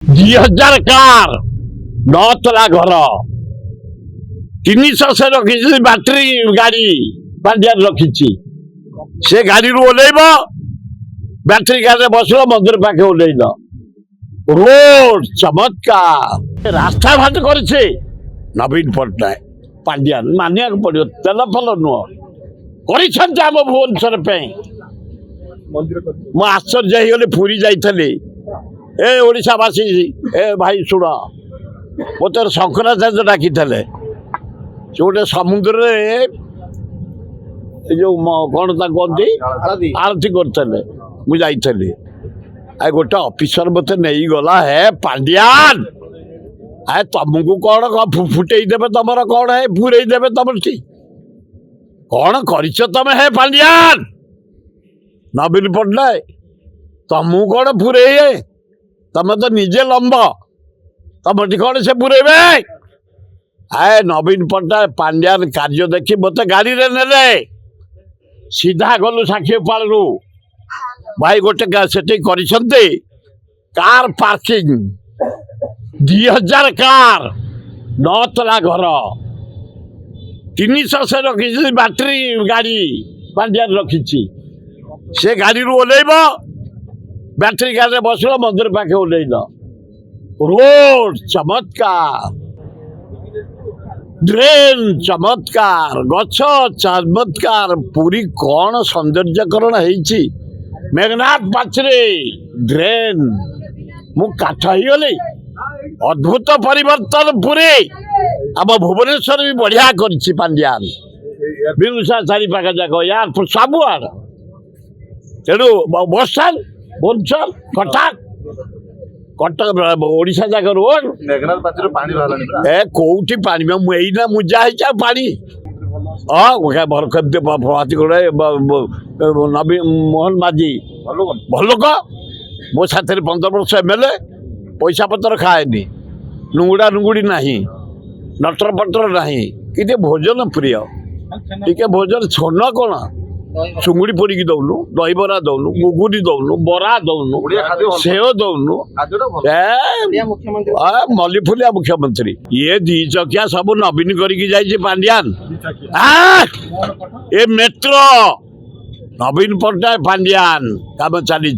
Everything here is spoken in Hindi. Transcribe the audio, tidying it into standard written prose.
2000 कार 9 तला घर 300 से रखी बैटरी गाड़ी पांड्यान रखी से गाड़ी ओह्लैब बैटरी गाड़ी बसलो मंदिर पाखे ओह्लैल रोड चमत्कार रास्ता घाट कर नवीन पट्टनायक पांड्यान मानिया पड़ो तेल फल नुह कर भुवनेश्वर मु आश्चर्य हो पुरी जाइली ए ओडावासी ए भाई शुण मत शंकराचार्य डाकी थे गोटे समुद्र जो कौन कहती आरती करते मुझे गोटे ऑफिसर मत नहीं गला है पांड्यान आए तुमको कौन फुटे देवे तुम कौन है पूरे देवे तुम कौन कर तुम है पांड्यान नवीन पट्टनायक तुमको कौन पूरे तुम तो निजे लंब तुम कौन से पूरे आए नवीन पट्टनायक पांड्यान कार्य देखी मत गाड़ी रे ने सीधा गलु साक्षीपाल रू भाई गोटे से कार पार्किंग 2000 कार 9 तला घर 300 से रखी बैटरी गाड़ी पांड्यान रखी से गाड़ी ओह्लैब बैटरी गाड़ी बसलो मंदिर पाखे ओह्लैल रोड चमत्कार ड्रेन चमत्कार गछ चमत्कार पूरी कौन सौंदर्यकरण है मेघनाथ पाचरे ड्रेन मु काठ गली अद्भुत परिवर्तन पूरी आम भुवनेश्वर भी बढ़िया कर पांड्यान विनुषा चारि पाख जाक यार सबुआड़ तेणु बस स्टाण्ड भुवनेश्वर कटक कटक ओडिशा जाक रोड मेघनाथ पाचर पानी बाहर ए कौटी पानी में मुझा मुझा पानी नवीन मोहन माझी भल लोक मो साथ 15 वर्ष एमएलए पैसा पत्र खाएनी नुंगुड़ा नुंगुड़ी नहीं नटर पटर नहीं कि भोजन प्रिय टी भोजन छोन कौन चुंगुड़ी पोड़िकी दौनु दहीबरा दौनु गुगुरी दौनु बरा दौनु सेव दौनु मल्लीफुलिया मुख्यमंत्री ये 2 चकिया सब नवीन करके पांड्यान ए मेट्रो नवीन पट्टनायक पांड्यान काम चली